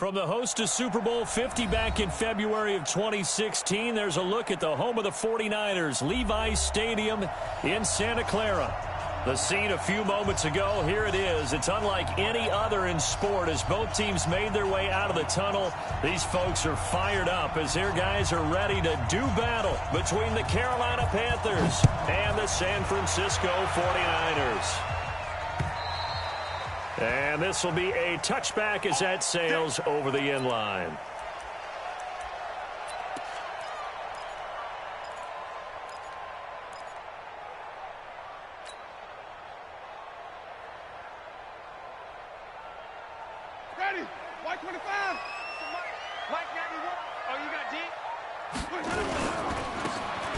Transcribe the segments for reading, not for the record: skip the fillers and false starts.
From the host to Super Bowl 50 back in February of 2016, there's a look at the home of the 49ers, Levi's Stadium in Santa Clara. The scene a few moments ago, here it is. It's unlike any other in sport as both teams made their way out of the tunnel. These folks are fired up as their guys are ready to do battle between the Carolina Panthers and the San Francisco 49ers. And this will be a touchback as that sails over the end line. Ready? White 25. White 91. Oh, you got deep?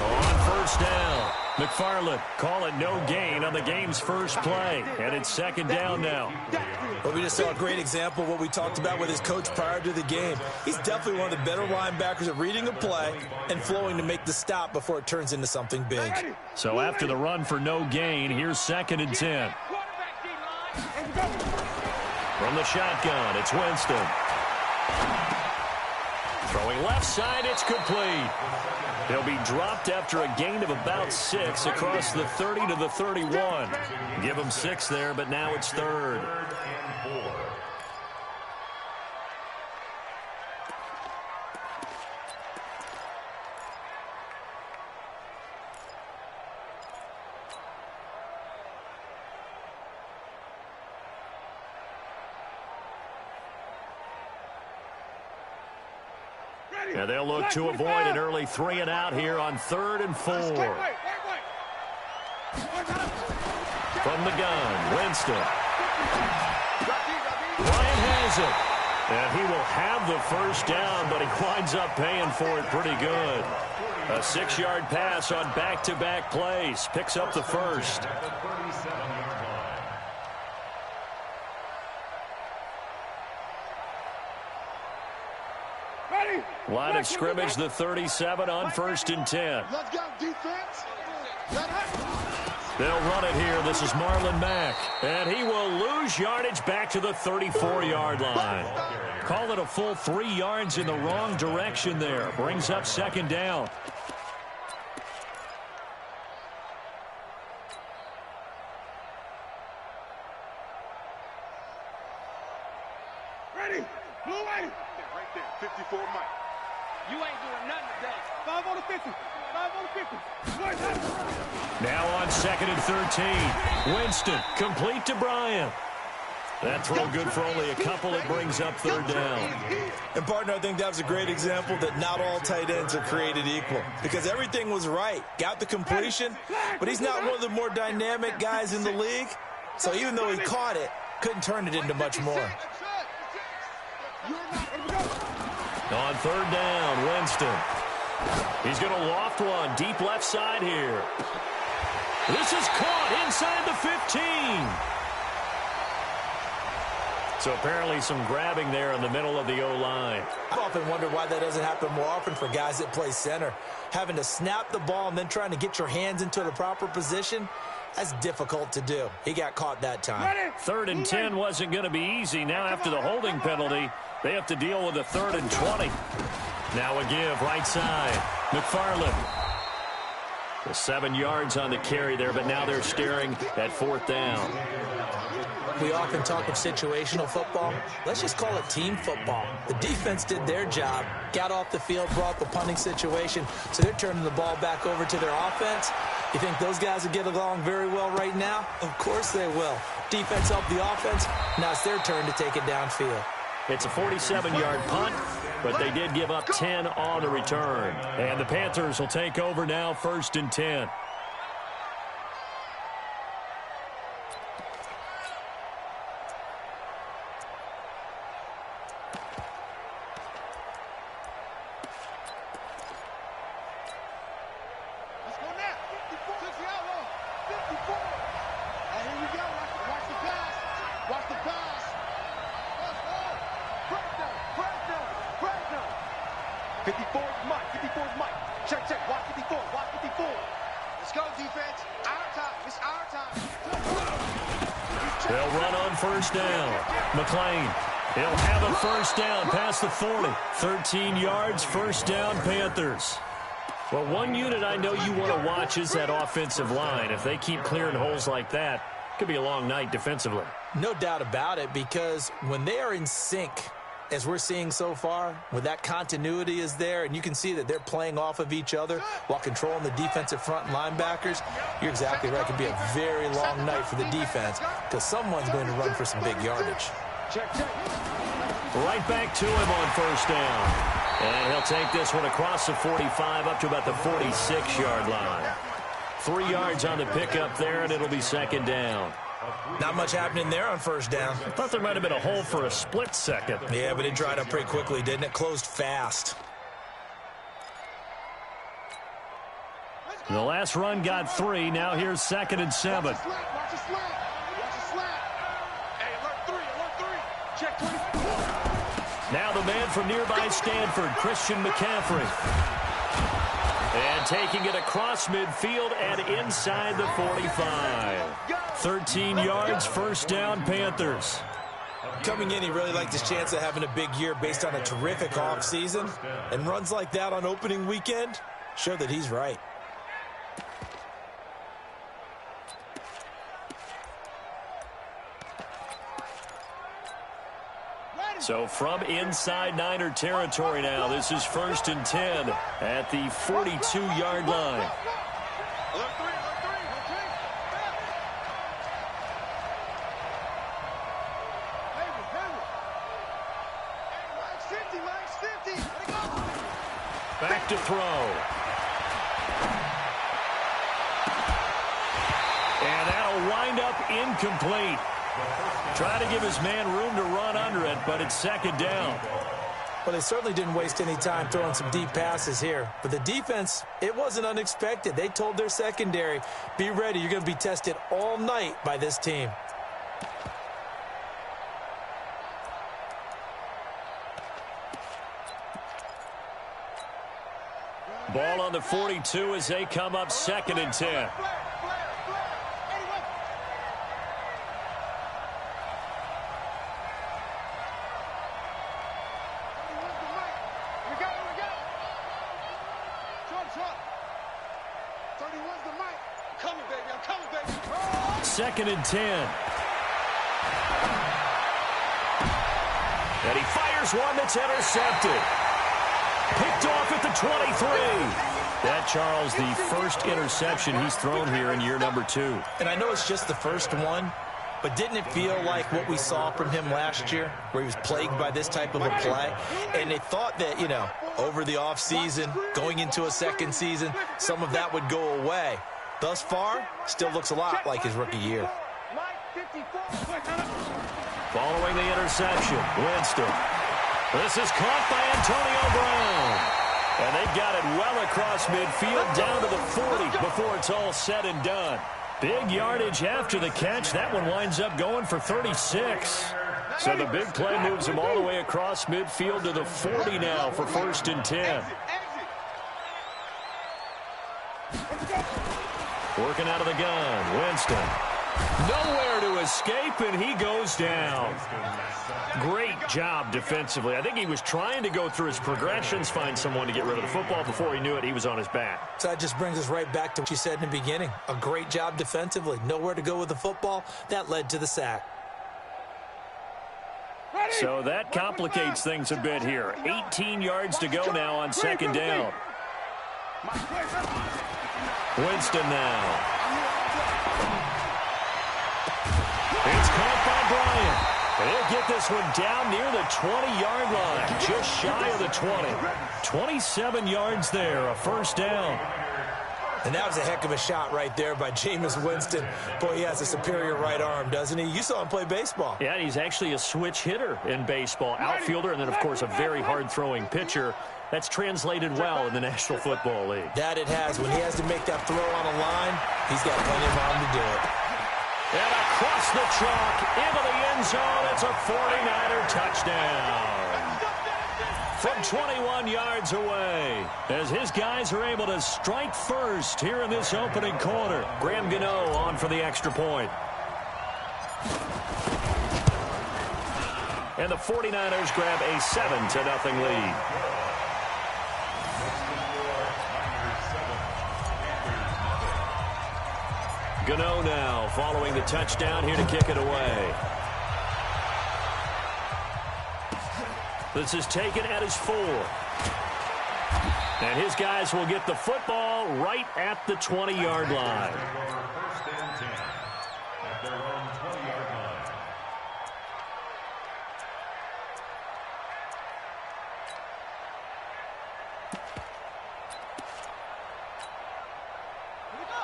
On first down, McFarland call it no gain on the game's first play, and it's second down now. Well, we just saw a great example of what we talked about with his coach prior to the game. He's definitely one of the better linebackers at reading a play and flowing to make the stop before it turns into something big. So after the run for no gain, here's 2nd and 10. From the shotgun, it's Winston. Throwing left side, it's complete. He'll be dropped after a gain of about 6 across the 30 to the 31. Give him 6 there, but now it's 3rd. Now they'll look to avoid an early 3 and out here on 3rd and 4. From the gun, Winston. Ryan has it. And he will have the first down, but he winds up paying for it pretty good. A 6-yard pass on back-to-back plays. Picks up the first. Line of scrimmage, the 37 on 1st and 10. Let's go, defense. They'll run it here. This is Marlon Mack. And he will lose yardage back to the 34-yard line. Call it a full 3 yards in the wrong direction there. Brings up 2nd down. Ready? Blue way. Right there, 54 Mike. You ain't doing nothing today. 5 on the 50. 5 on the 50. Now on 2nd and 13. Winston, complete to Bryant. That throw good for only a couple. It brings up 3rd down. And, partner, I think that was a great example that not all tight ends are created equal because everything was right. Got the completion, but he's not one of the more dynamic guys in the league. So even though he caught it, couldn't turn it into much more. On 3rd down, Winston. He's going to loft one deep left side here. This is caught inside the 15. So apparently some grabbing there in the middle of the O-line. I've often wondered why that doesn't happen more often for guys that play center. Having to snap the ball and then trying to get your hands into the proper position, that's difficult to do. He got caught that time. 3rd and 10 wasn't going to be easy. Now after the holding penalty, they have to deal with a 3rd and 20. Now a give right side. McFarland. The 7 yards on the carry there, but now they're staring at 4th down. We often talk of situational football. Let's just call it team football. The defense did their job, got off the field, brought the punting situation, so they're turning the ball back over to their offense. You think those guys will get along very well right now? Of course they will. Defense helped the offense. Now it's their turn to take it downfield. It's a 47-yard punt, but they did give up 10 on the return. And the Panthers will take over now, 1st and 10. They'll run on 1st down. McLean He'll have a first down past the 40. 13 yards, first down, Panthers. Well, one unit I know you want to watch is that offensive line. If they keep clearing holes like that, it could be a long night defensively. No doubt about it, because when they are in sync, as we're seeing so far, when that continuity is there and you can see that they're playing off of each other while controlling the defensive front linebackers, you're exactly right. It could be a very long night for the defense because someone's going to run for some big yardage. Right back to him on first down. And he'll take this one across the 45 up to about the 46-yard line. 3 yards on the pickup there, and it'll be second down. Not much happening there on first down. I thought there might have been a hole for a split second. Yeah, but it dried up pretty quickly, didn't it? Closed fast. The last run got 3. Now here's 2nd and 7. Watch the slap. Hey, alert 3. Check 20. Now the man from nearby Stanford, Christian McCaffrey. And taking it across midfield and inside the 45. 13 yards, first down, Panthers. Coming in, he really liked his chance of having a big year based on a terrific offseason. And runs like that on opening weekend show that he's right. So from inside Niner territory now, this is 1st and 10 at the 42-yard line. Alert 3. Back to throw. And that'll wind up incomplete. Try to give his man room to run under it, but it's second down. Well, they certainly didn't waste any time throwing some deep passes here. But the defense, it wasn't unexpected. They told their secondary, be ready. You're going to be tested all night by this team. Ball on the 42 as they come up 2nd and 10. Second and 10. And he fires one that's intercepted. Picked off at the 23. That, Charles, the first interception he's thrown here in year number 2. And I know it's just the first one, but didn't it feel like what we saw from him last year, where he was plagued by this type of a play? And they thought that, you know, over the offseason, going into a second season, some of that would go away. Thus far, still looks a lot like his rookie year. Following the interception, Winston. This is caught by Antonio Brown. And they've got it well across midfield down to the 40 before it's all said and done. Big yardage after the catch. That one winds up going for 36. So the big play moves him all the way across midfield to the 40 now for 1st and 10. Working out of the gun, Winston. Nowhere to escape, and he goes down. Great job defensively. I think he was trying to go through his progressions, find someone to get rid of the football. Before he knew it, he was on his back. So that just brings us right back to what you said in the beginning. A great job defensively. Nowhere to go with the football. That led to the sack. So that complicates things a bit here. 18 yards to go now on 2nd down. Winston now. It's caught by Bryant. He'll get this one down near the 20-yard line, just shy of the 20. 27 yards there, a first down. And that was a heck of a shot right there by Jameis Winston. Boy, he has a superior right arm, doesn't he? You saw him play baseball. Yeah, he's actually a switch hitter in baseball. Outfielder, and then, of course, a very hard-throwing pitcher. That's translated well in the National Football League. That it has. When he has to make that throw on a line, he's got plenty of arm to do it. And across the chalk, into the end zone, it's a 49er touchdown. From 21 yards away, as his guys are able to strike first here in this opening quarter. Graham Gano on for the extra point. and the 49ers grab a 7-0 lead. Gano now following the touchdown here to kick it away. This is taken at his 4. And his guys will get the football right at the 20-yard line. First and 10 at their own 20-yard line.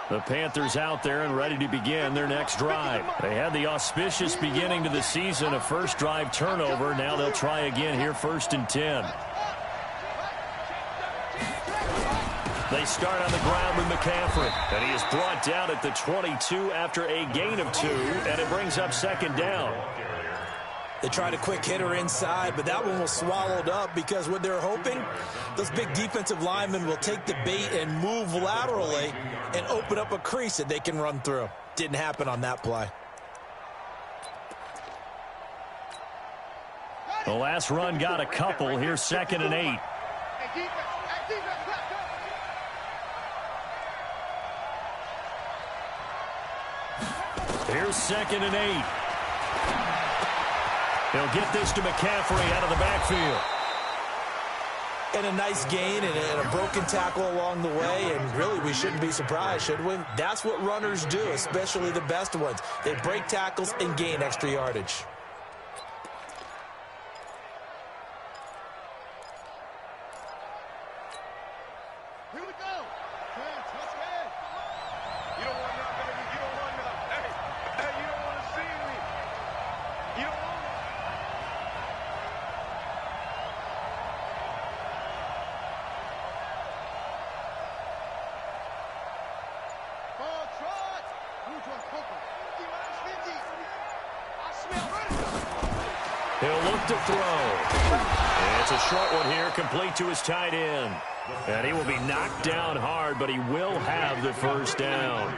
The Panthers out there and ready to begin their next drive. They had the auspicious beginning to the season, a first drive turnover. Now they'll try again here, 1st and 10. They start on the ground with McCaffrey, and he is brought down at the 22 after a gain of 2, and it brings up 2nd down. They tried a quick hitter inside, but that one was swallowed up because what they're hoping, those big defensive linemen will take the bait and move laterally and open up a crease that they can run through. Didn't happen on that play. The last run got a couple. Here's 2nd and 8. Here's 2nd and 8. He'll get this to McCaffrey out of the backfield. And a nice gain and a broken tackle along the way, and really we shouldn't be surprised, should we? That's what runners do, especially the best ones. They break tackles and gain extra yardage. Here we go. Let's go. You don't want nothing, baby. You don't want nothing. Hey, you don't want to see me. You don't want me. Ball trot. Who's on Copa? 50-50. I smell running. He'll look to throw. And it's a short one here, complete to his tight end. And he will be knocked down hard, but he will have the first down.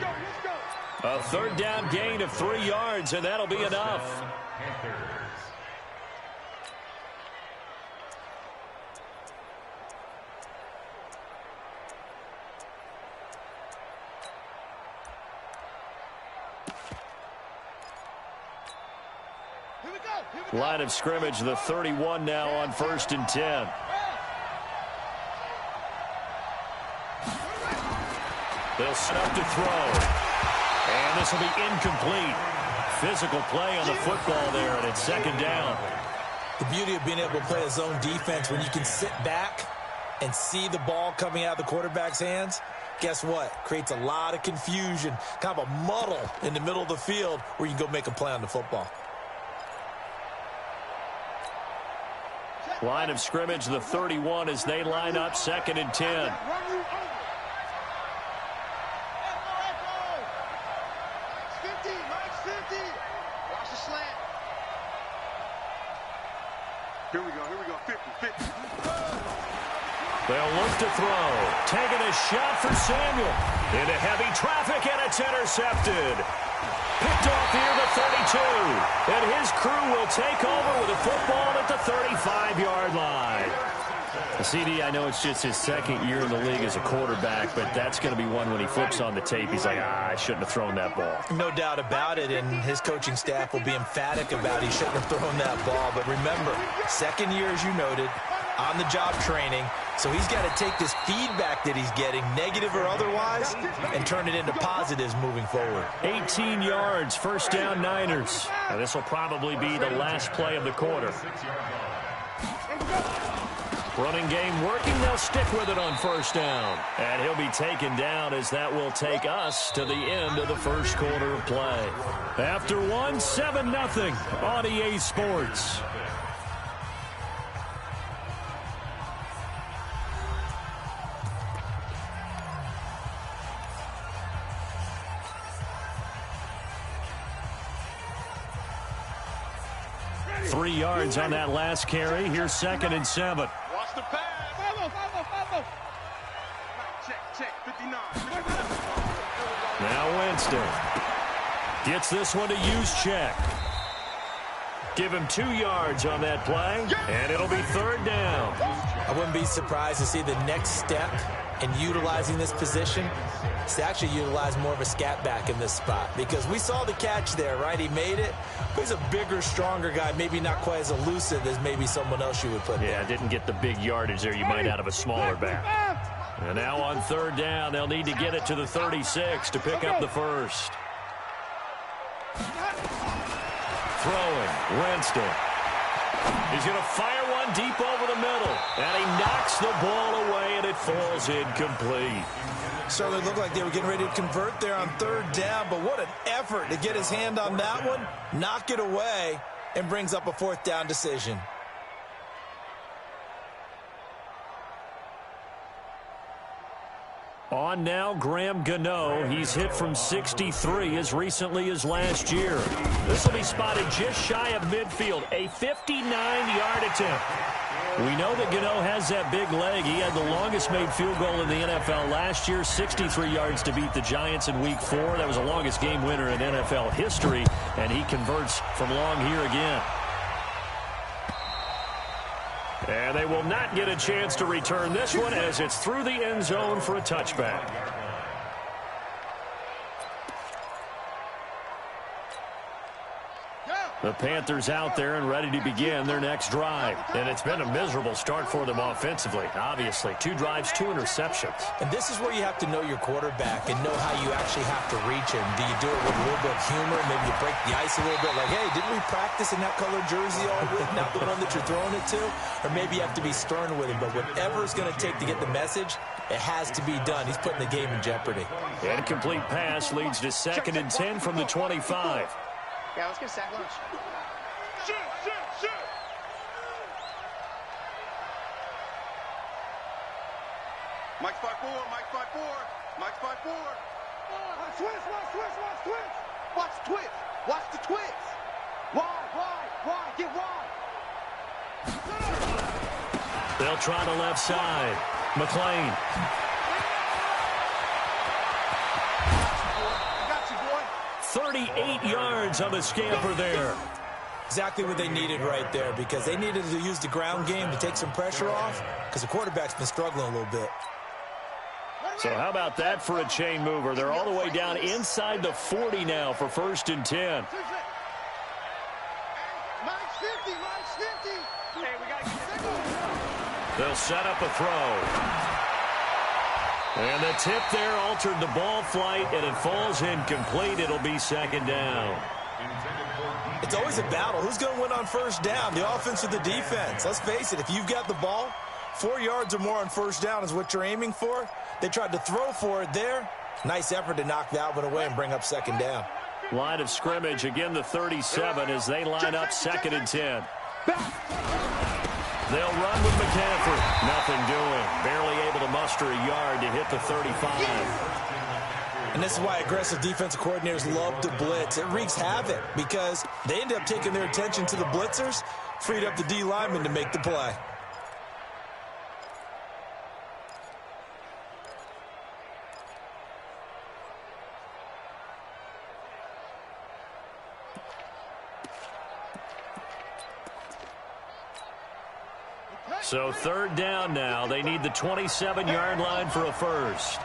A 3rd down gain of 3 yards, and that'll be enough. Line of scrimmage, the 31 now on 1st and 10. They'll set up to throw. And this will be incomplete. Physical play on the football there, and it's 2nd down. The beauty of being able to play a zone defense when you can sit back and see the ball coming out of the quarterback's hands, guess what? Creates a lot of confusion, kind of a muddle in the middle of the field where you can go make a play on the football. Line of scrimmage, the 31 as they line up, 2nd and 10. Here we go, 50-50. They'll look to throw. Taking a shot for Samuel. Into heavy traffic, and it's intercepted. Picked off here the 32. And his crew will take over with a football at the 35-yard line. CD, I know it's just his 2nd year in the league as a quarterback, but that's going to be one when he flips on the tape. He's like, I shouldn't have thrown that ball. No doubt about it, and his coaching staff will be emphatic about he shouldn't have thrown that ball. But remember, 2nd year, as you noted, on-the-job training, so he's got to take this feedback that he's getting, negative or otherwise, and turn it into positives moving forward. 18 yards, 1st down Niners. Now, this will probably be the last play of the quarter. Running game working. They'll stick with it on 1st down. And he'll be taken down as that will take us to the end of the 1st quarter of play. After one, 7-0 on EA Sports. Three yards on that last carry. Here's 2nd and 7. Watch the pass. Follow. Check, 59. Now Winston gets this one to use check. Give him 2 yards on that play, and it'll be 3rd down. I wouldn't be surprised to see the next step in utilizing this position is to actually utilize more of a scat back in this spot, because we saw the catch there, right? He made it, but he's a bigger, stronger guy, maybe not quite as elusive as maybe someone else you would put there. Yeah, didn't get the big yardage there you might out of a smaller back. And now on 3rd down, they'll need to get it to the 36 to pick up the first. Throwing, Winston. He's going to fire one deep over the middle, and he knocks the ball away, and it falls incomplete. Certainly looked like they were getting ready to convert there on 3rd down, but what an effort to get his hand on that one, knock it away, and brings up a 4th down decision. On now, Graham Gano. He's hit from 63 as recently as last year. This will be spotted just shy of midfield, a 59-yard attempt. We know that Gano has that big leg. He had the longest made field goal in the NFL last year, 63 yards to beat the Giants in Week 4. That was the longest game winner in NFL history, and he converts from long here again. And they will not get a chance to return this one as it's through the end zone for a touchback. The Panthers out there and ready to begin their next drive. And it's been a miserable start for them offensively, obviously. 2 drives, 2 interceptions. And this is where you have to know your quarterback and know how you actually have to reach him. Do you do it with a little bit of humor? Maybe you break the ice a little bit like, hey, didn't we practice in that colored jersey all week, not the one that you're throwing it to? Or maybe you have to be stern with him. But whatever it's going to take to get the message, it has to be done. He's putting the game in jeopardy. Incomplete pass leads to 2nd and 10 from the 25. Yeah, let's get sack lunch. Shoot, shoot, shoot! Mike's 5-4, Mike's 5-4, Mike's 5-4. Watch twist, watch twist, watch twist! Watch twist! Watch the twist! Wide, get wide! They'll try the left side. McLean. I got you, boy! 38 yards on the scamper there. Exactly what they needed right there, because they needed to use the ground game to take some pressure off, because the quarterback's been struggling a little bit. So how about that for a chain mover? They're all the way down inside the 40 now for 1st and 10. Mike's 50, Mike's 50! Hey, we got to get They'll set up a throw. And the tip there altered the ball flight, and it falls incomplete. It'll be 2nd down. It's always a battle. Who's going to win on 1st down, the offense or the defense? Let's face it, if you've got the ball, 4 yards or more on 1st down is what you're aiming for. They tried to throw for it there. Nice effort to knock that one away and bring up 2nd down. Line of scrimmage, again the 37 as they line up 2nd and 10. They'll run with McCaffrey. Nothing doing. Barely able to muster a yard to hit the 35. And this is why aggressive defensive coordinators love to blitz. It wreaks havoc because they end up taking their attention to the blitzers, freed up the D lineman to make the play. So 3rd down now. They need the 27-yard line for a first.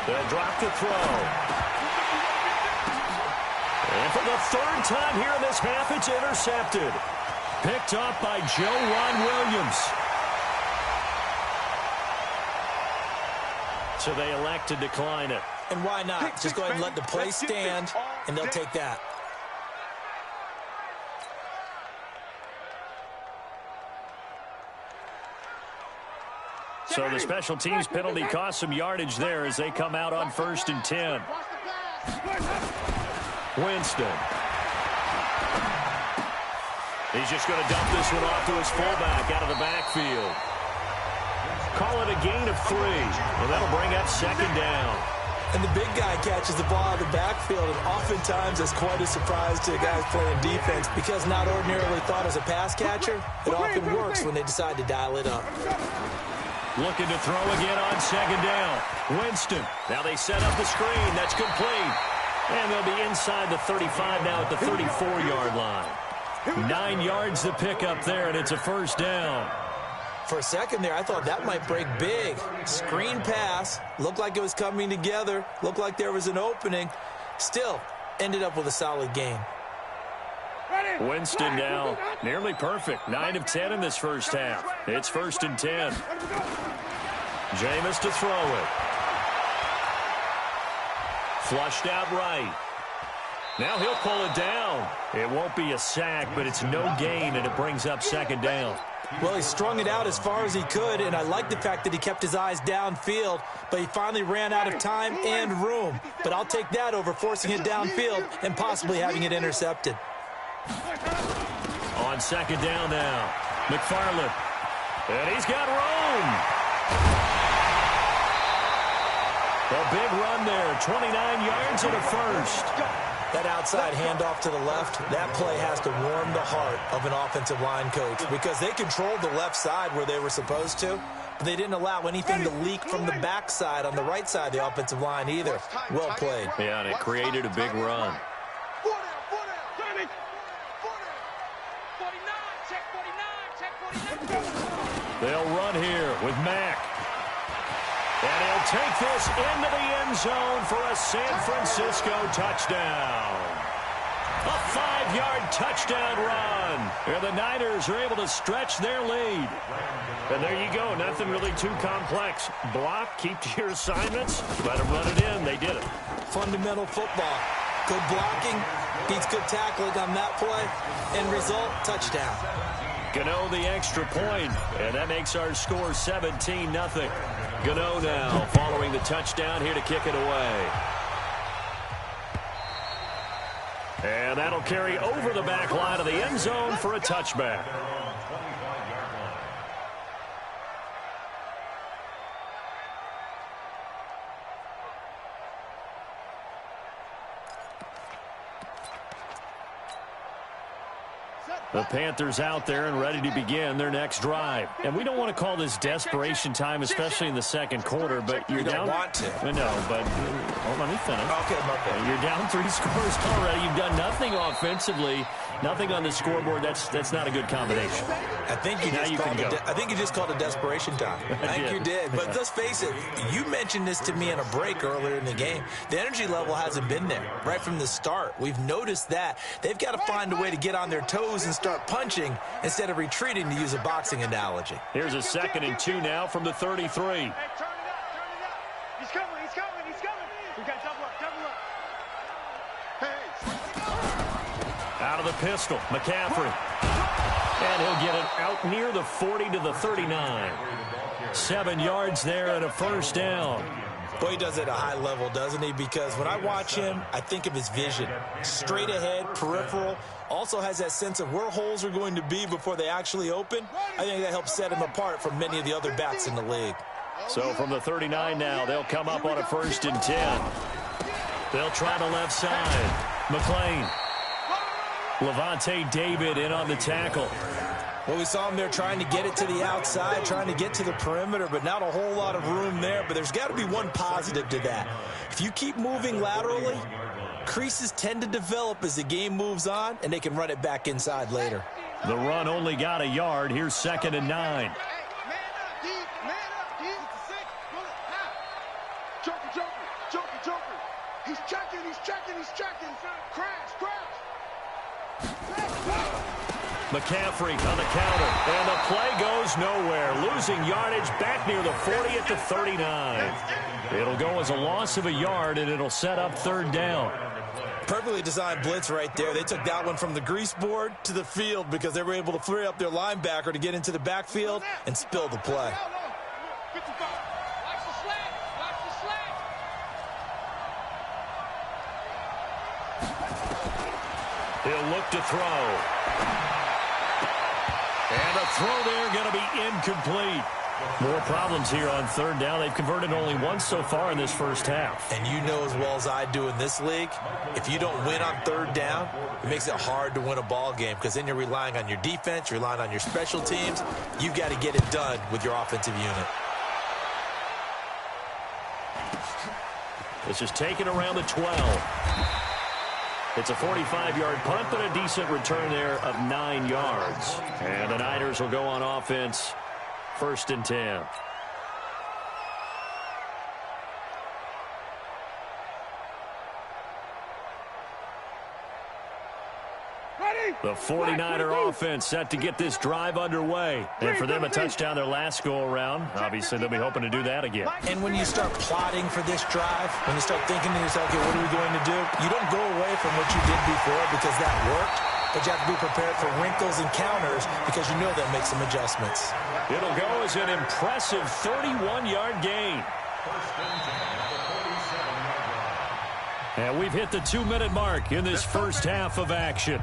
They'll drop the throw. And for the 3rd time here in this half, it's intercepted. Picked off by Joe Williams. So they elect to decline it. And why not? Just go ahead and let the play stand, and they'll take that. So the special teams penalty cost some yardage there as they come out on 1st and 10. Winston. He's just going to dump this one off to his fullback out of the backfield. Call it a gain of 3, and that'll bring up 2nd down. And the big guy catches the ball out of the backfield, and oftentimes it's quite a surprise to the guys playing defense because not ordinarily thought as a pass catcher, it often works when they decide to dial it up. Looking to throw again on second down. Winston. Now they set up the screen. That's complete. And they'll be inside the 35 now at the 34-yard line. 9 yards to pick up there, and it's a first down. For a second there, I thought that might break big. Screen pass. Looked like it was coming together. Looked like there was an opening. Still, ended up with a solid game. Winston now nearly perfect. 9 of 10 in this first half. It's 1st and 10. Jameis to throw it. Flushed out right. Now he'll pull it down. It won't be a sack, but it's no gain, and it brings up second down. Well, he strung it out as far as he could, and I like the fact that he kept his eyes downfield, but he finally ran out of time and room. But I'll take that over forcing it downfield and possibly having it intercepted. On second down now, McFarland. And he's got room. A big run there, 29 yards and a first. That outside handoff to the left, that play has to warm the heart of an offensive line coach because they controlled the left side where they were supposed to, but they didn't allow anything to leak from the backside on the right side of the offensive line either. Well played. Yeah, and it created a big run. They'll run here with Mack. And he'll take this into the end zone for a San Francisco touchdown. A 5-yard touchdown run. And the Niners are able to stretch their lead. And there you go. Nothing really too complex. Block, keep to your assignments, let them run it in. They did it. Fundamental football. Good blocking beats good tackling on that play. End result, touchdown. Gano the extra point, and that makes our score 17-0. Gano now following the touchdown here to kick it away. And that'll carry over the back line of the end zone for a touchback. The Panthers out there and ready to begin their next drive. And we don't want to call this desperation time, especially in the second quarter, but you're down. You don't want to. No, but let me finish. Okay. You're down 3 scores already. You've done nothing offensively, nothing on the scoreboard. That's not a good combination. I think you just called it desperation time. I think you did. But let's face it, you mentioned this to me in a break earlier in the game. The energy level hasn't been there right from the start. We've noticed that. They've got to find a way to get on their toes and start punching instead of retreating, to use a boxing analogy. Here's a 2nd and 2 now from the 33. Hey, turn it up. He's coming. We got double up. Hey. Out of the pistol, McCaffrey. And he'll get it out near the 40 to the 39. 7 yards there and a first down. Boy, he does it at a high level, doesn't he? Because when I watch him, I think of his vision. Straight ahead, peripheral. Also has that sense of where holes are going to be before they actually open. I think that helps set him apart from many of the other backs in the league. So from the 39 now, they'll come up on a 1st and 10. They'll try the left side. McLean. Levante David in on the tackle. Well, we saw him there trying to get it to the outside, trying to get to the perimeter, but not a whole lot of room there. But there's got to be one positive to that. If you keep moving laterally, creases tend to develop as the game moves on, and they can run it back inside later. The run only got a yard. Here's 2nd and 9. He's checking. Crash. McCaffrey on the counter, and the play goes nowhere. Losing yardage back near the 40 at the 39. It'll go as a loss of a yard, and it'll set up 3rd down. Perfectly designed blitz right there. They took that one from the grease board to the field because they were able to free up their linebacker to get into the backfield and spill the play. He'll look to throw. And the throw there going to be incomplete. More problems here on 3rd down. They've converted only once so far in this first half. And you know as well as I do in this league, if you don't win on 3rd down, it makes it hard to win a ball game because then you're relying on your defense, you're relying on your special teams. You've got to get it done with your offensive unit. This is taken around the 12. It's a 45-yard punt, but a decent return there of 9 yards. And the Niners will go on offense, 1st and 10. The 49er offense set to get this drive underway. And for them, a touchdown their last go-around. Obviously, they'll be hoping to do that again. And when you start plotting for this drive, when you start thinking to yourself, okay, what are we going to do? You don't go away from what you did before because that worked, but you have to be prepared for wrinkles and counters because you know they'll make some adjustments. It'll go as an impressive 31-yard gain. And we've hit the 2-minute mark in this first half of action.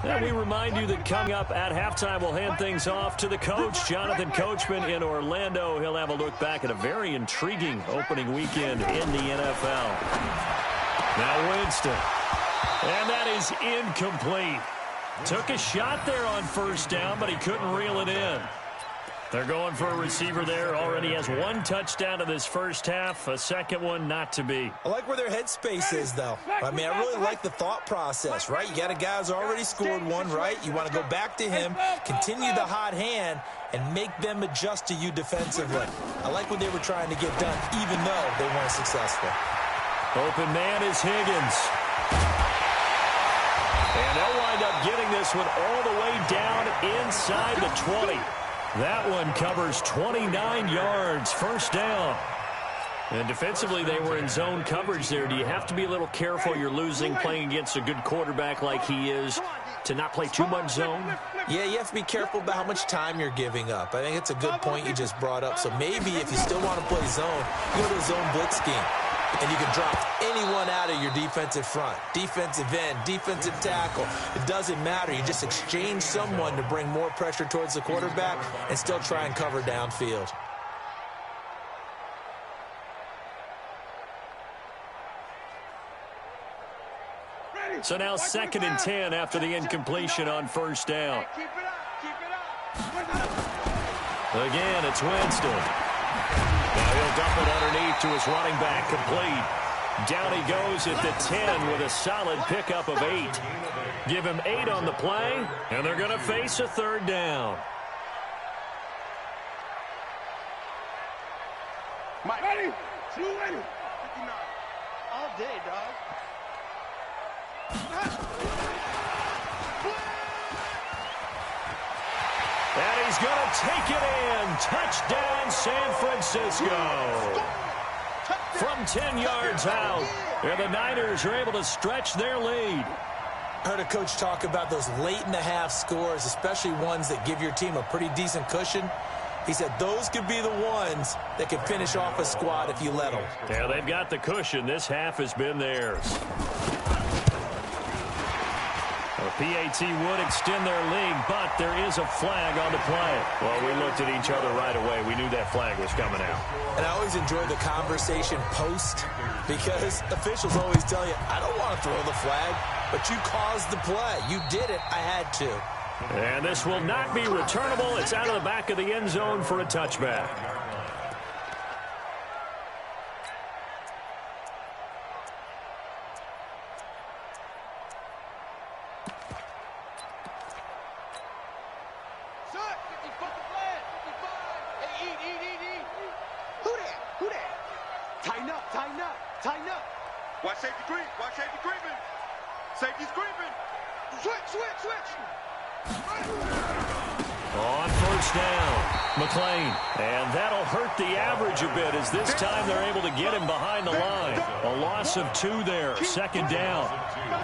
And we remind you that coming up at halftime, we'll hand things off to the coach, Jonathan Coachman in Orlando. He'll have a look back at a very intriguing opening weekend in the NFL. Now Winston. And that is incomplete. Took a shot there on 1st down, but he couldn't reel it in. They're going for a receiver there. Already has 1 touchdown in this first half. A second one not to be. I like where their headspace is, though. I mean, I really like the thought process, right? You got a guy who's already scored one, right? You want to go back to him, continue the hot hand, and make them adjust to you defensively. I like what they were trying to get done, even though they weren't successful. Open man is Higgins. And they'll wind up getting this one all the way down inside the 20. That one covers 29 yards, 1st down. And defensively, they were in zone coverage there. Do you have to be a little careful? You're losing playing against a good quarterback like he is to not play too much zone? Yeah, you have to be careful about how much time you're giving up. I think it's a good point you just brought up. So maybe if you still want to play zone, you go to a zone blitz scheme. And you can drop anyone out of your defensive front, defensive end, defensive tackle. It doesn't matter. You just exchange someone to bring more pressure towards the quarterback and still try and cover downfield. So now 2nd and 10 after the incompletion on 1st down. Again, it's Winston. Now he'll dump it underneath to his running back, complete. Down he goes at the 10 with a solid pickup of 8. Give him 8 on the play, and they're going to face a 3rd down. Mike, ready? 2 ready. 59. All day, dog. And he's going to take it in. Touchdown, San Francisco. From 10 yards out, and the Niners are able to stretch their lead. I heard a coach talk about those late-in-the-half scores, especially ones that give your team a pretty decent cushion. He said those could be the ones that can finish off a squad if you let them. Yeah, they've got the cushion. This half has been theirs. PAT would extend their lead, but there is a flag on the play. Well, we looked at each other right away. We knew that flag was coming out. And I always enjoy the conversation post because officials always tell you, I don't want to throw the flag, but you caused the play. You did it. I had to. And this will not be returnable. It's out of the back of the end zone for a touchback. Tighten up. Watch safety creep. Watch safety creeping. Safety's creeping. Switch. On 1st down, McLean. And that'll hurt the average a bit as this time they're able to get him behind the line. A loss of 2 there, 2nd down.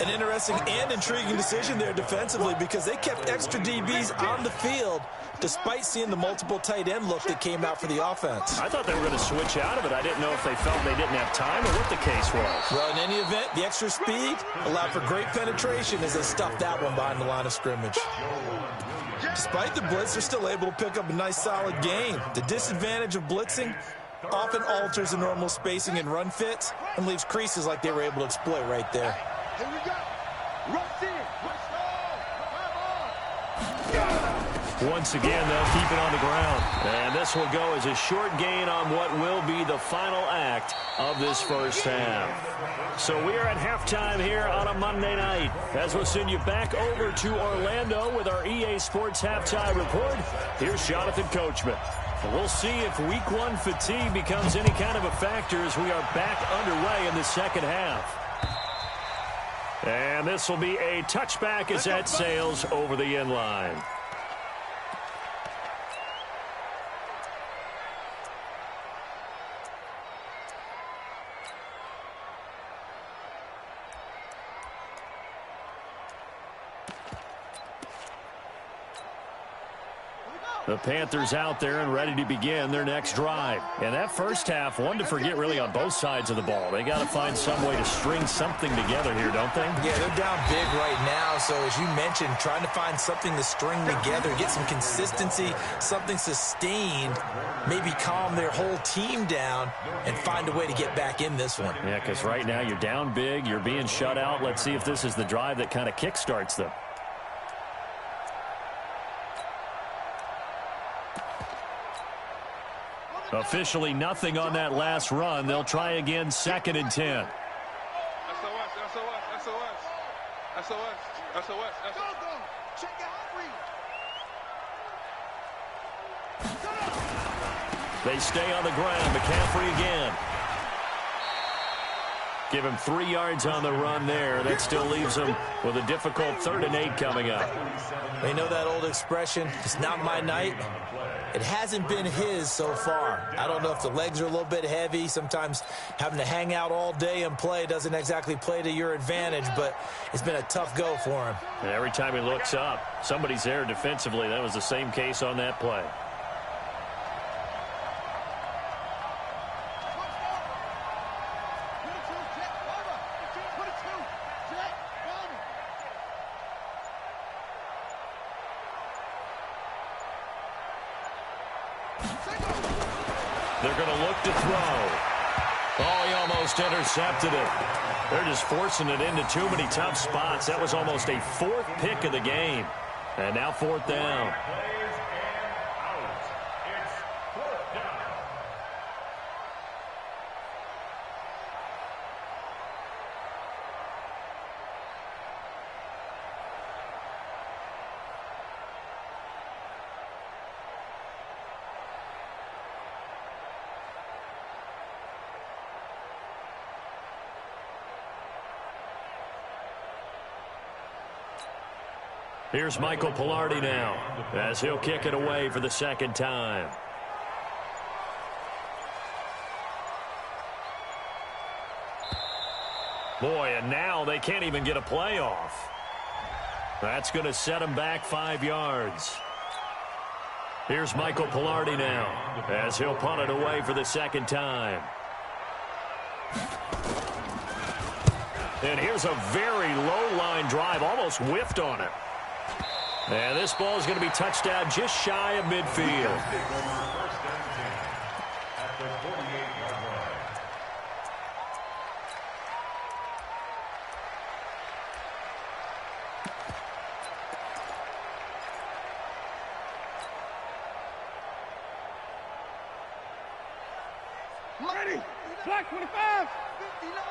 An interesting and intriguing decision there defensively because they kept extra DBs on the field despite seeing the multiple tight end look that came out for the offense. I thought they were going to switch out of it. I didn't know if they felt they didn't have time or what the case was. Well, in any event, the extra speed allowed for great penetration as they stuffed that one behind the line of scrimmage. Despite the blitz, they're still able to pick up a nice, solid gain. The disadvantage of blitzing often alters the normal spacing and run fits and leaves creases like they were able to exploit right there. Here we go. Rush in. Rush Once again, they'll keep it on the ground. And this will go as a short gain on what will be the final act of this first half. So we are at halftime here on a Monday night. As we'll send you back over to Orlando with our EA Sports Halftime Report, here's Jonathan Coachman. And we'll see if Week 1 fatigue becomes any kind of a factor as we are back underway in the second half. And this will be a touchback as that sails over the end line. The Panthers out there and ready to begin their next drive. And that first half, one to forget really on both sides of the ball. They got to find some way to string something together here, don't they? Yeah, they're down big right now. So as you mentioned, trying to find something to string together, get some consistency, something sustained, maybe calm their whole team down and find a way to get back in this one. Yeah, because right now you're down big, you're being shut out. Let's see if this is the drive that kind of kickstarts them. Officially nothing on that last run. They'll try again, 2nd and 10. SOS, SOS, SOS. SOS, SOS, SOS. Check out read. They stay on the ground. McCaffrey again. Give him 3 yards on the run there. That still leaves him with a difficult 3rd and 8 coming up. They know that old expression, it's not my night. It hasn't been his so far. I don't know if the legs are a little bit heavy. Sometimes having to hang out all day and play doesn't exactly play to your advantage, but it's been a tough go for him. And every time he looks up, somebody's there defensively. That was the same case on that play. They're going to look to throw. Oh, he almost intercepted it. They're just forcing it into too many tough spots. That was almost a 4th pick of the game. And now 4th down. Here's Michael Pilardi now as he'll kick it away for the 2nd time. Boy, and now they can't even get a play off. That's going to set him back 5 yards. Here's Michael Pilardi now as he'll punt it away for the 2nd time. And here's a very low-line drive, almost whiffed on it. And this ball is going to be touched down just shy of midfield. Ready. Black 25. 59.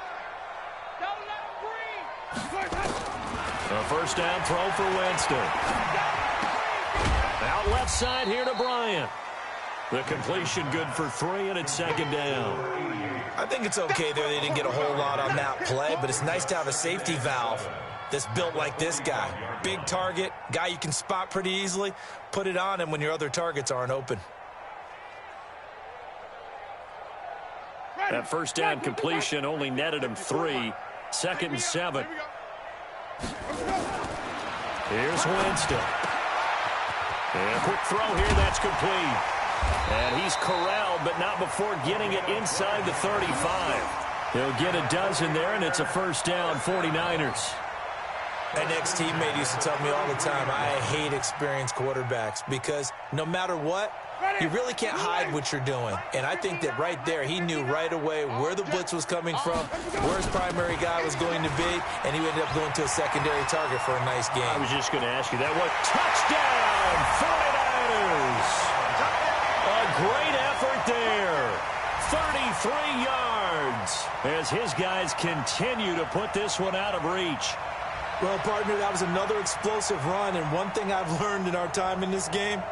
A first down throw for Winston. Out left side here to Bryant. The completion good for 3, and it's 2nd down. I think it's okay there. They didn't get a whole lot on that play, but it's nice to have a safety valve that's built like this guy. Big target, guy you can spot pretty easily. Put it on him when your other targets aren't open. That first down completion only netted him 3. 2nd and 7. Here's Winston. And a quick throw here, that's complete. And he's corralled, but not before getting it inside the 35. He'll get a dozen there, and it's a first down, 49ers. An ex-teammate used to tell me all the time, I hate experienced quarterbacks because no matter what, you really can't hide what you're doing. And I think that right there, he knew right away where the blitz was coming from, where his primary guy was going to be, and he ended up going to a secondary target for a nice game. I was just going to ask you that. What? Touchdown, 49ers! A great effort there. 33 yards as his guys continue to put this one out of reach. Well, partner, that was another explosive run, and one thing I've learned in our time in this game,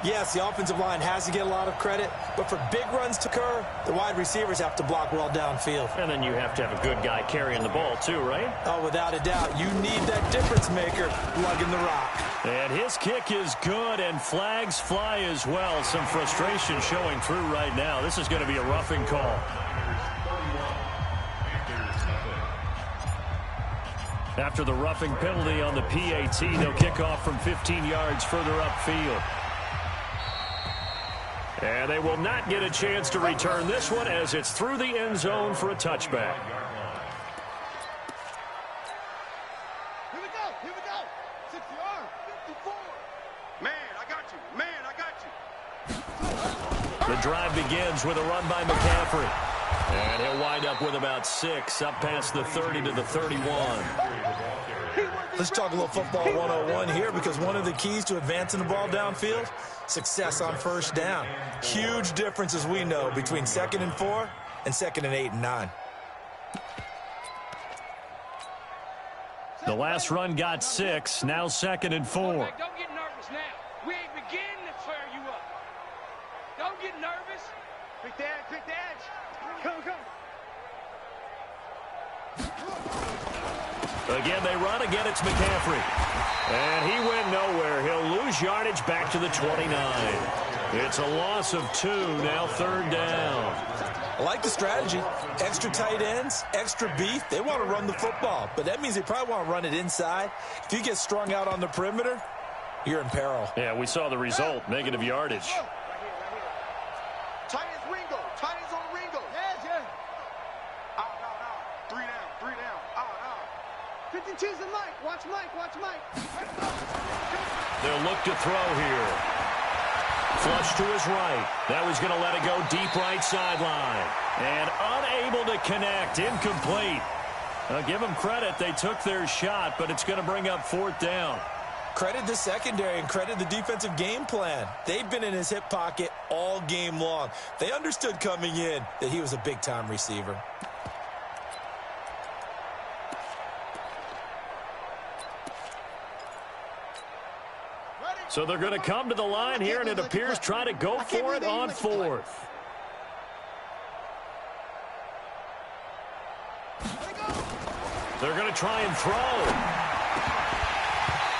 yes, the offensive line has to get a lot of credit, but for big runs to occur, the wide receivers have to block well downfield. And then you have to have a good guy carrying the ball too, right? Oh, without a doubt. You need that difference maker lugging the rock. And his kick is good, and flags fly as well. Some frustration showing through right now. This is going to be a roughing call. After the roughing penalty on the PAT, they'll kick off from 15 yards further upfield. And they will not get a chance to return this one as it's through the end zone for a touchback. Here we go. 60 yards. 54. Man, I got you. Man, I got you. The drive begins with a run by McCaffrey. And he'll wind up with about 6, up past the 30 to the 31. Let's talk a little football 101 here, because one of the keys to advancing the ball downfield, success on first down. Huge difference, as we know, between 2nd and 4 and 2nd and 8 and 9. The last run got 6, now 2nd and 4. Don't get nervous now. We ain't beginning to tear you up. Don't get nervous. Quick the edge. Come. Again, they run. Again, it's McCaffrey. And he went nowhere. He'll lose yardage back to the 29. It's a loss of 2, now 3rd down. I like the strategy. Extra tight ends, extra beef. They want to run the football, but that means they probably want to run it inside. If you get strung out on the perimeter, you're in peril. Yeah, we saw the result, negative yardage. Right here. Tight ends Ringo. Tight ends on Ringo. Yeah. Out. 3 down. Out. 52's the Mike. Watch Mike. They'll look to throw here. Flush to his right. That was going to let it go deep right sideline. And unable to connect. Incomplete. I'll give them credit. They took their shot, but it's going to bring up 4th down. Credit the secondary and credit the defensive game plan. They've been in his hip pocket all game long. They understood coming in that he was a big-time receiver. So they're going to come to the line here, and it appears try to go for it on 4th. They're going to try and throw.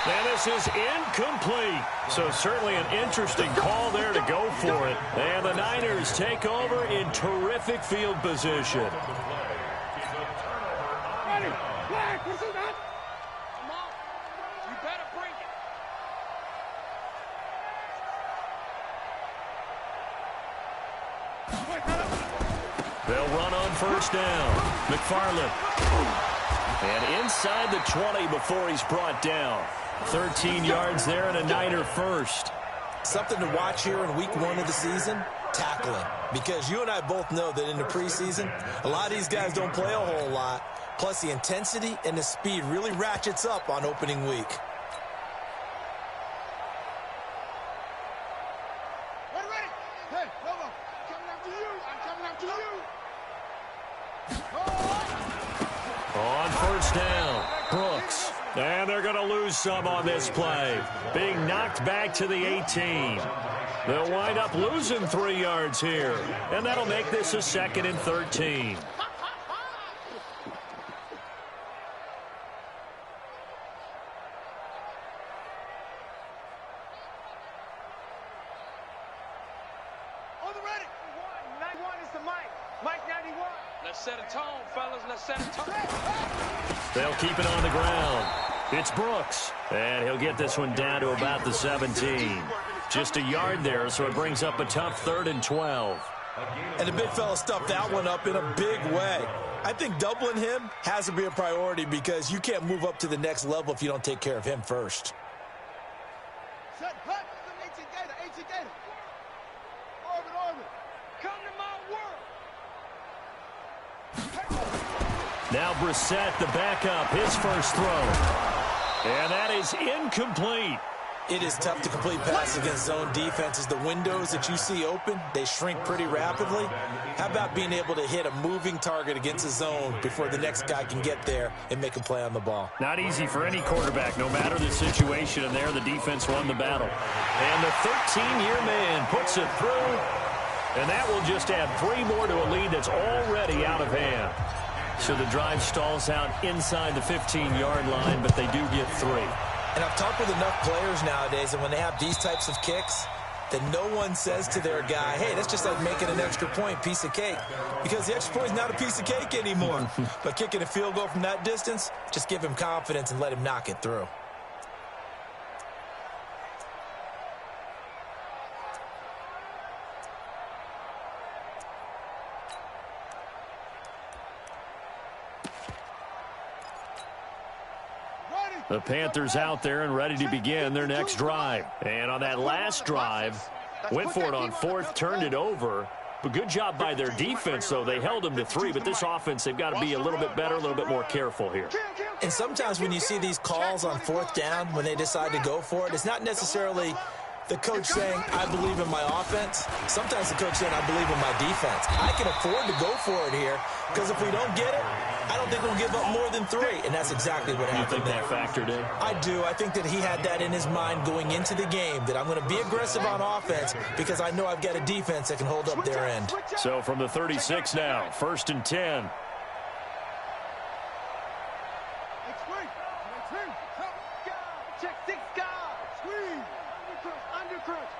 And this is incomplete. So certainly an interesting call there to go for it. And the Niners take over in terrific field position. Ready. Flag. What's it, man? Come on. You better bring it. They'll run on 1st down. McFarland. And inside the 20 before he's brought down. 13 yards there and a Niner first. Something to watch here in week 1 of the season, tackling. Because you and I both know that in the preseason, a lot of these guys don't play a whole lot. Plus the intensity and the speed really ratchets up on opening week. Ready. Hey, Lobo. I'm coming after you. On 1st down, Brooks. And they're going to lose some on this play. Being knocked back to the 18. They'll wind up losing 3 yards here. And that'll make this a 2nd and 13. On the ready. 91 is the Mike. Mike 91. Let's set a tone, fellas. Let's set a tone. They'll keep it on the ground. It's Brooks. And he'll get this one down to about the 17. Just a yard there, so it brings up a tough 3rd and 12. And the big fella stuffed that one up in a big way. I think doubling him has to be a priority because you can't move up to the next level if you don't take care of him first. Set, hut, ancient gator, ancient gator. Orbit, orbit. Come to my world. Now Brissett, the backup, his first throw. And that is incomplete. It is tough to complete passes against zone defenses. The windows that you see open, they shrink pretty rapidly. How about being able to hit a moving target against a zone before the next guy can get there and make a play on the ball? Not easy for any quarterback, no matter the situation. And there, the defense won the battle. And the 13-year man puts it through. And that will just add 3 more to a lead that's already out of hand. So the drive stalls out inside the 15-yard line, but they do get 3. And I've talked with enough players nowadays, and when they have these types of kicks, that no one says to their guy, hey, that's just like making an extra point, piece of cake. Because the extra point is not a piece of cake anymore. But kicking a field goal from that distance, just give him confidence and let him knock it through. The Panthers out there and ready to begin their next drive. And on that last drive, went for it on 4th, turned it over. But good job by their defense, though. They held them to 3, but this offense, they've got to be a little bit better, a little bit more careful here. And sometimes when you see these calls on 4th down, when they decide to go for it, it's not necessarily the coach saying, I believe in my offense. Sometimes the coach saying, I believe in my defense. I can afford to go for it here because if we don't get it, I don't think we'll give up more than 3. And that's exactly what happened there. You think that factored in? I do. I think that he had that in his mind going into the game, that I'm going to be aggressive on offense because I know I've got a defense that can hold up their end. So from the 36 now, 1st and 10. Check 6 guys. Squeeze. Undercrunch.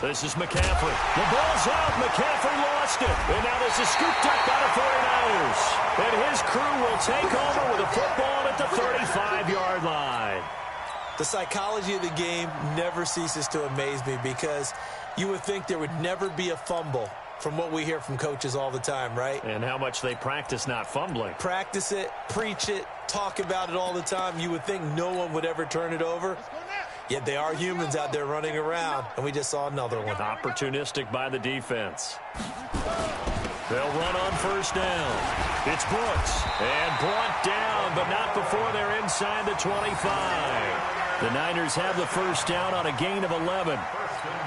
This is McCaffrey. The ball's out. McCaffrey lost it. And now this is scooped up by the 49ers. And his crew will take over with a football at the 35-yard line. The psychology of the game never ceases to amaze me because you would think there would never be a fumble from what we hear from coaches all the time, right? And how much they practice not fumbling. Practice it, preach it, talk about it all the time. You would think no one would ever turn it over. Yet they are humans out there running around, and we just saw another one. Opportunistic by the defense. They'll run on 1st down. It's Brooks. And brought down, but not before they're inside the 25. The Niners have the 1st down on a gain of 11.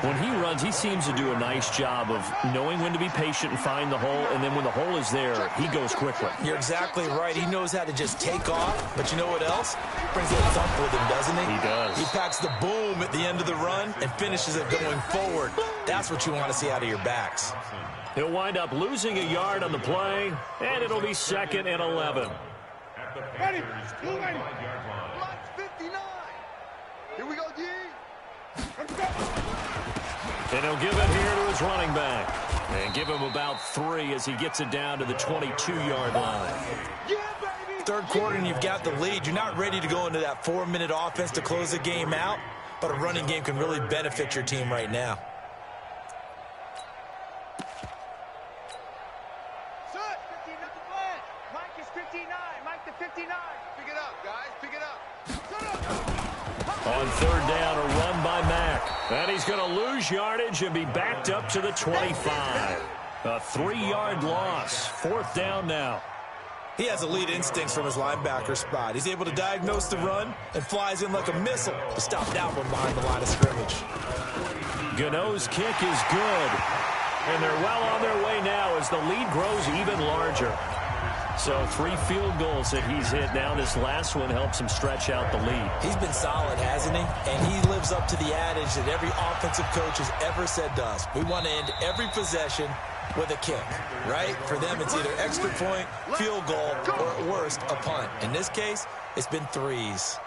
When he runs, he seems to do a nice job of knowing when to be patient and find the hole, and then when the hole is there, he goes quickly. You're exactly right. He knows how to just take off, but you know what else? Brings a little thump with him, doesn't he? He does. He packs the boom at the end of the run and finishes it going forward. That's what you want to see out of your backs. He'll wind up losing a yard on the play, and it'll be 2nd and 11. Ready. Ready. Block 59. Here we go, D. And he'll give it here to his running back. And give him about 3 as he gets it down to the 22-yard line. Yeah, baby. 3rd quarter and you've got the lead. You're not ready to go into that 4-minute offense to close the game out, but a running game can really benefit your team right now. Shut. 15 at the flag. Mike is 59. Mike the 59. Pick it up, guys. Pick it up. Shut up. On 3rd down, a run by Mack. And he's going to lose yardage and be backed up to the 25. A 3-yard loss. 4th down now. He has elite instincts from his linebacker spot. He's able to diagnose the run and flies in like a missile to stop that one behind the line of scrimmage. Gano's kick is good. And they're well on their way now as the lead grows even larger. So 3 field goals that he's hit now. This last one helps him stretch out the lead. He's been solid, hasn't he? And he lives up to the adage that every offensive coach has ever said to us. We want to end every possession with a kick, right? For them, it's either extra point, field goal, or at worst, a punt. In this case, it's been 3s.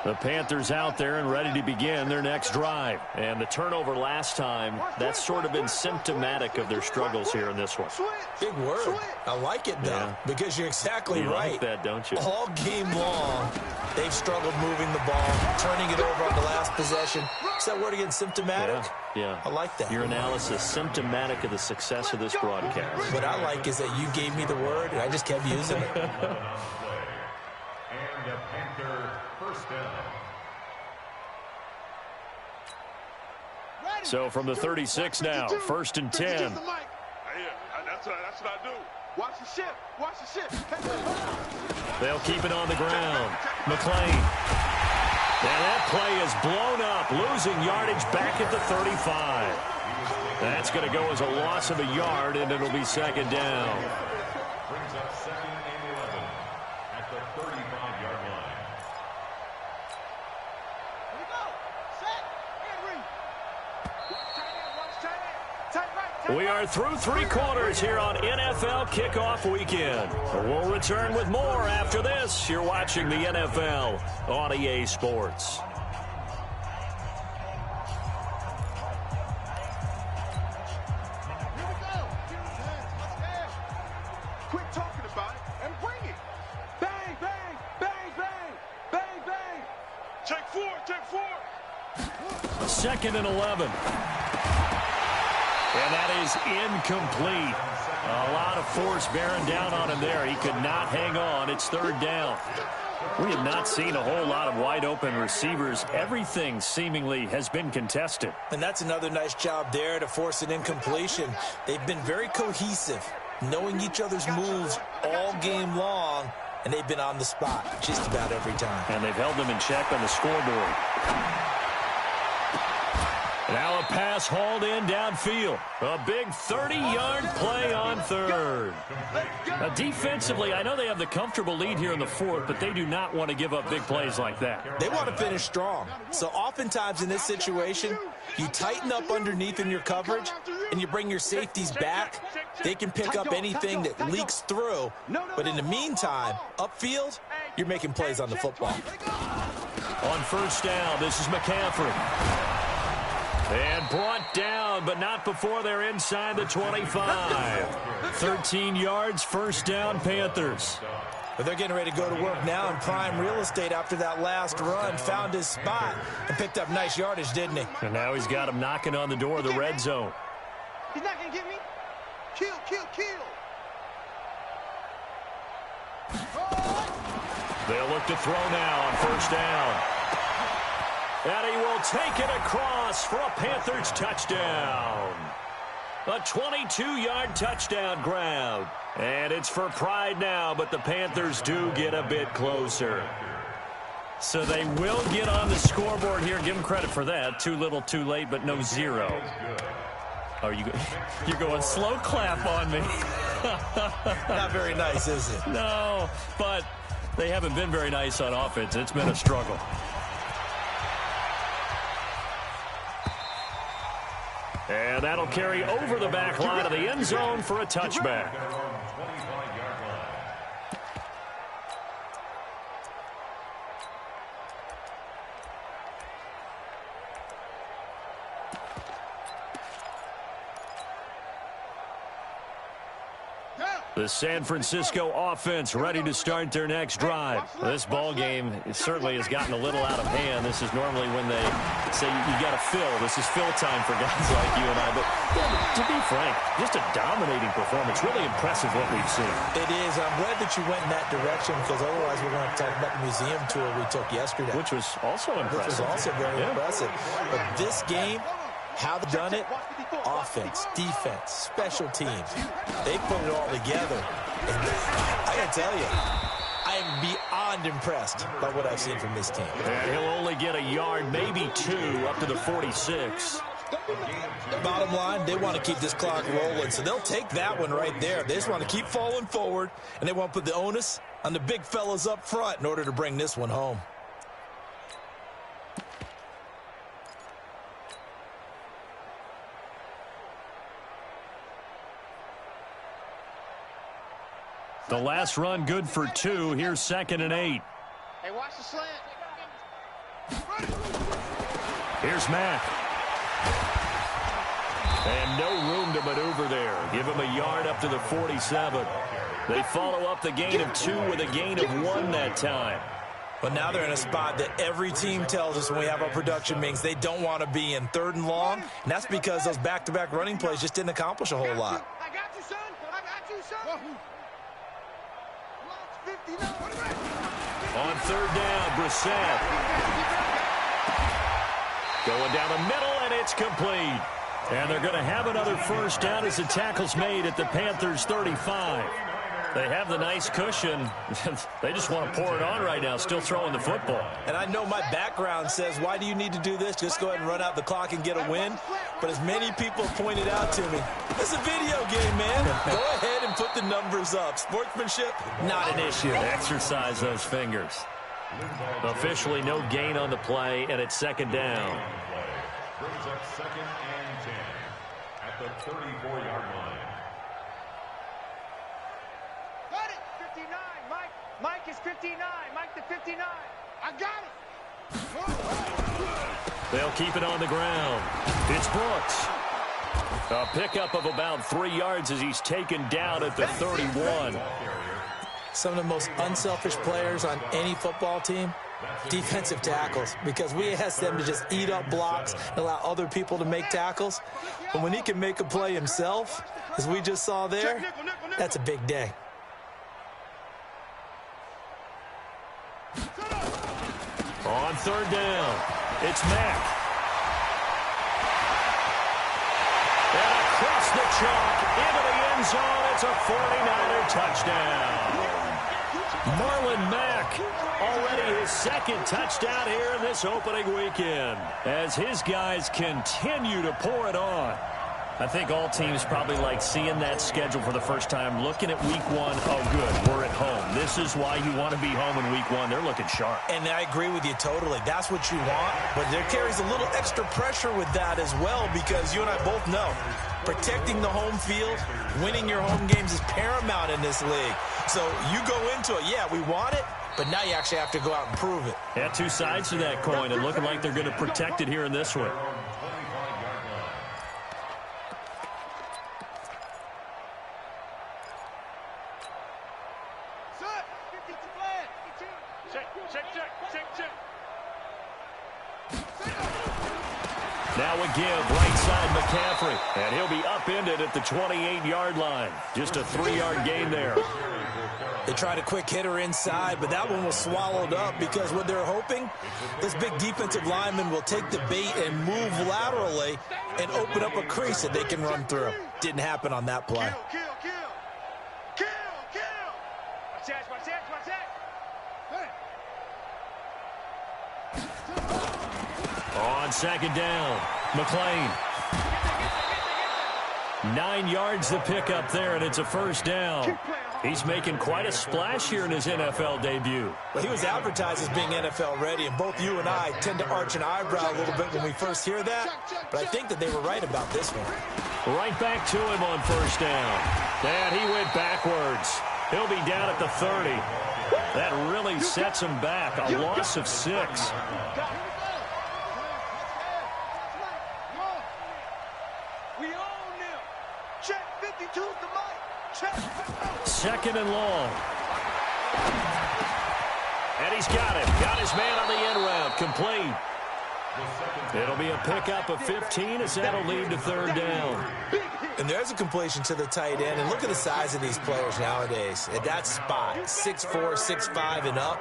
The Panthers out there and ready to begin their next drive. And the turnover last time, that's sort of been symptomatic of their struggles here in this one. Big word. I like it, though, because you're exactly right. You like that, don't you? All game long, They've struggled moving the ball, turning it over on the last possession. Is that word again, symptomatic? Yeah. I like that. Your analysis, symptomatic of the success of this broadcast. What I like is that you gave me the word, and I just kept using it. And a Panther first down. So from the 36 now, 1st and 10. Yeah, that's what I do. Watch the ship. Watch the ship. They'll keep it on the ground. McLean. And that play is blown up, losing yardage back at the 35. That's going to go as a loss of a yard, and it'll be 2nd down. Brings up 2nd and 11 at the 35-yard line. Here we go. Set and read. Watch tight end. Tight right. We are through 3 quarters here on NFL Kickoff Weekend. We'll return with more after this. You're watching the NFL on EA Sports. Here we go. Quit talking about it and bring it. Bang, bang, bang, bang, bang, bang. Take 4. 2nd and 11. And that is incomplete. A lot of force bearing down on him there. He could not hang on. It's 3rd down. We have not seen a whole lot of wide open receivers. Everything seemingly has been contested. And that's another nice job there to force an incompletion. They've been very cohesive, knowing each other's moves all game long, and they've been on the spot just about every time. And they've held them in check on the scoreboard. Now a pass hauled in downfield. A big 30-yard play on 3rd. Now defensively, I know they have the comfortable lead here in the 4th, but they do not want to give up big plays like that. They want to finish strong. So oftentimes in this situation, you tighten up underneath in your coverage, and you bring your safeties back. They can pick up anything that leaks through. But in the meantime, upfield, you're making plays on the football. On 1st down, this is McCaffrey. And brought down, but not before they're inside the 25. 13 yards, 1st down, Panthers. But they're getting ready to go to work now in prime real estate after that last run. Found his spot and picked up nice yardage, didn't he? And now he's got him knocking on the door of the red zone. He's not going to get me. Kill. They'll look to throw now on 1st down. And he will take it across for a Panthers touchdown. A 22-yard touchdown grab. And it's for pride now, but the Panthers do get a bit closer. So they will get on the scoreboard here. Give them credit for that. Too little, too late, but no 0. Oh, you're going slow clap on me. Not very nice, is it? No, but they haven't been very nice on offense. It's been a struggle. And that'll carry over the back line of the end zone for a touchback. The San Francisco offense ready to start their next drive. This ball game certainly has gotten a little out of hand. This is normally when they say you got to fill. This is fill time for guys like you and I. But to be frank, just a dominating performance. Really impressive what we've seen. It is. I'm glad that you went in that direction, because otherwise we're going to talk about the museum tour we took yesterday. Which was also impressive. Which was also very impressive. But this game, how they've done it, offense, defense, special teams, they put it all together. And I got to tell you, I am beyond impressed by what I've seen from this team. And he'll only get a yard, maybe 2, up to the 46. Bottom line, they want to keep this clock rolling, so they'll take that one right there. They just want to keep falling forward, and they want to put the onus on the big fellas up front in order to bring this one home. The last run good for 2. Here's 2nd and 8. Hey, watch the slant. Here's Mack. And no room to maneuver there. Give him a yard up to the 47. They follow up the gain of 2 with a gain of 1 that time. But now they're in a spot that every team tells us when we have our production meetings they don't want to be in, 3rd and long. And that's because those back-to-back running plays just didn't accomplish a whole lot. I got you, son. I got you, son. Watch 59. On 3rd down, Brissett. Going down the middle, and it's complete. And they're going to have another first down as the tackle's made at the Panthers' 35. They have the nice cushion. They just want to pour it on right now, still throwing the football. And I know my background says, why do you need to do this? Just go ahead and run out the clock and get a win. But as many people have pointed out to me, it's a video game, man. Go ahead and put the numbers up. Sportsmanship, not an issue. Exercise those fingers. Officially no gain on the play, and it's 2nd down. Brings up 2nd and 10 at the 34-yard line. Got it. 59. Mike is 59. Mike the 59. I got it. They'll keep it on the ground. It's Brooks. A pickup of about 3 yards as he's taken down at the 31. Some of the most unselfish players on any football team, defensive tackles, because we ask them to just eat up blocks and allow other people to make tackles. But when he can make a play himself, as we just saw there, that's a big day. On 3rd down, it's Mack. And across the chalk, into the end zone, it's a 49er touchdown. Marlon Mack, already his 2nd touchdown here in this opening weekend, as his guys continue to pour it on. I think all teams probably like seeing that schedule for the first time, looking at week 1. Oh, good, we're at home. This is why you want to be home in week 1. They're looking sharp. And I agree with you totally. That's what you want. But there carries a little extra pressure with that as well, because you and I both know protecting the home field, winning your home games is paramount in this league. So you go into it, yeah, we want it, but now you actually have to go out and prove it. Yeah, 2 sides to that coin, and looking like they're going to protect it here in this one. Now a give, right side McCaffrey, and he'll be upended at the 28-yard line. Just a 3-yard gain there. They tried a quick hitter inside, but that one was swallowed up because what they're hoping, this big defensive lineman will take the bait and move laterally and open up a crease that they can run through. Didn't happen on that play. Kill. Watch that. On 2nd down, McLean. 9 yards to pick up there, and it's a first down. He's making quite a splash here in his NFL debut. Well, he was advertised as being NFL ready, and both you and I tend to arch an eyebrow a little bit when we first hear that, but I think that they were right about this one. Right back to him on first down. And he went backwards. He'll be down at the 30. That really sets him back. A loss of 6. We own them. Check 52's the mic. Check. 2nd and long. And he's got it. Got his man on the end route. Complete. It'll be a pickup of 15 as that'll lead to 3rd down. And there's a completion to the tight end. And look at the size of these players nowadays. At that spot, 6'4", 6'5", and up.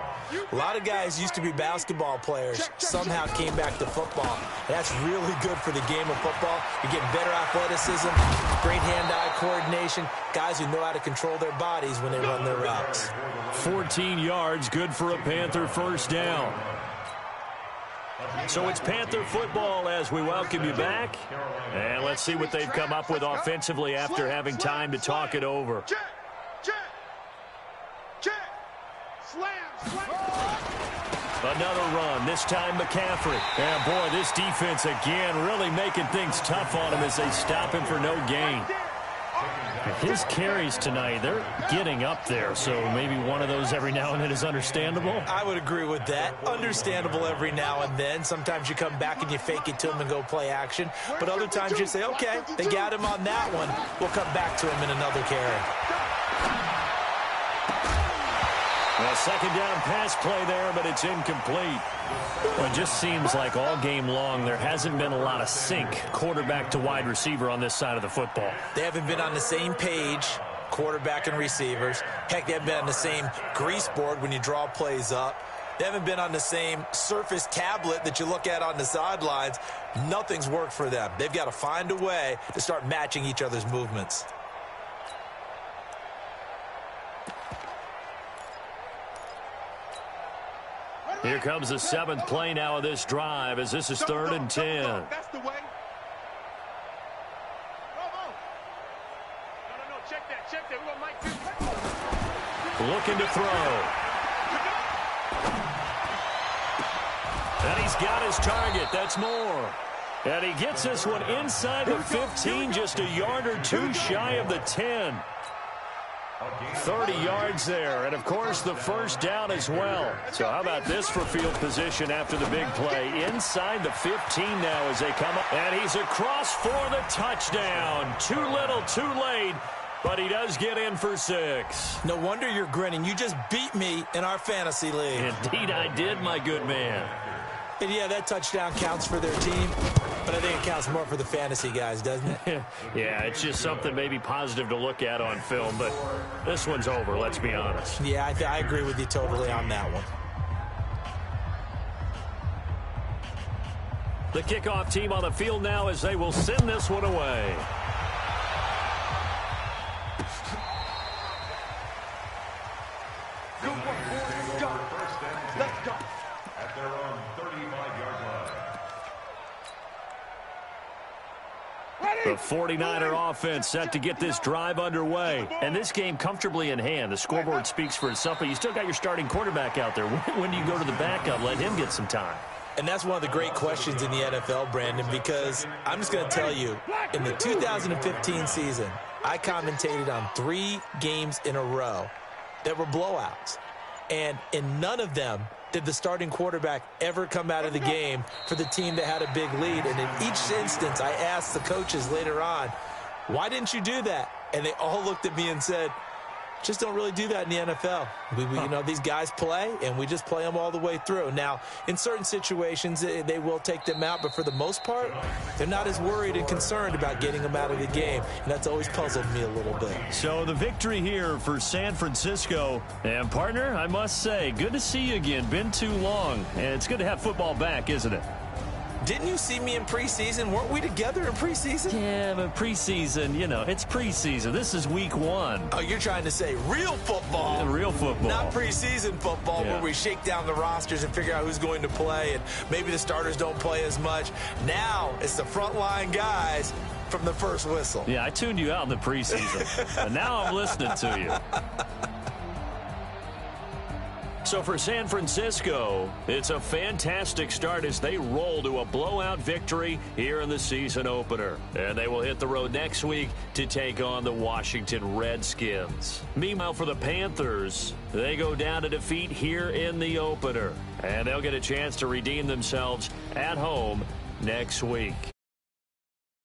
A lot of guys used to be basketball players, somehow came back to football. And that's really good for the game of football. You're getting better athleticism, great hand-eye coordination, guys who know how to control their bodies when they run their routes. 14 yards, good for a Panther first down. So it's Panther football as we welcome you back. And let's see what they've come up with offensively after having time to talk it over. Another run, this time McCaffrey. And boy, this defense again really making things tough on him as they stop him for no gain. His carries tonight, they're getting up there, so maybe one of those every now and then is understandable. I would agree with that. Understandable every now and then. Sometimes you come back and you fake it to him and go play action. But other times you say, okay, they got him on that one. We'll come back to him in another carry. A second down pass play there, but it's incomplete. Well, it just seems like all game long there hasn't been a lot of sync quarterback to wide receiver on this side of the football. They haven't been on the same page, quarterback and receivers. Heck, they haven't been on the same grease board when you draw plays up. They haven't been on the same surface tablet that you look at on the sidelines. Nothing's worked for them. They've got to find a way to start matching each other's movements. Here comes the seventh play now of this drive as this is 3rd and 10. That's the way. No, check that. We're gonna make this. Looking to throw. And he's got his target. That's more. And he gets this one inside the 15, just a yard or two shy of the 10. 30 yards there, and of course the first down as well. So how about this for field position after the big play? Inside the 15 now as they come up. And he's across for the touchdown. Too little, too late, but he does get in for 6. No wonder you're grinning. You just beat me in our fantasy league. Indeed I did, my good man. And yeah, that touchdown counts for their team, but I think it counts more for the fantasy guys, doesn't it? Yeah, it's just something maybe positive to look at on film, but this one's over, let's be honest. Yeah, I agree with you totally on that one. The kickoff team on the field now as they will send this one away. Let's go. At their own 35-yard line. The 49er offense set to get this drive underway. And this game comfortably in hand. The scoreboard speaks for itself, but you still got your starting quarterback out there. When do you go to the backup? Let him get some time. And that's one of the great questions in the NFL, Brandon, because I'm just going to tell you, in the 2015 season, I commentated on 3 games in a row that were blowouts. And in none of them did the starting quarterback ever come out of the game for the team that had a big lead. And in each instance, I asked the coaches later on, why didn't you do that? And they all looked at me and said, just don't really do that in the NFL. You know, these guys play, and we just play them all the way through. Now, in certain situations, they will take them out, but for the most part, they're not as worried and concerned about getting them out of the game, and that's always puzzled me a little bit. So the victory here for San Francisco. And, partner, I must say, good to see you again. Been too long, and it's good to have football back, isn't it? Didn't you see me in preseason? Weren't we together in preseason? Yeah, but preseason, you know, it's preseason. This is week 1. Oh, you're trying to say real football. Yeah, real football. Not preseason football Yeah. where we shake down the rosters and figure out who's going to play, and maybe the starters don't play as much. Now it's the frontline guys from the first whistle. Yeah, I tuned you out in the preseason, and now I'm listening to you. So for San Francisco, it's a fantastic start as they roll to a blowout victory here in the season opener. And they will hit the road next week to take on the Washington Redskins. Meanwhile, for the Panthers, they go down to defeat here in the opener. And they'll get a chance to redeem themselves at home next week.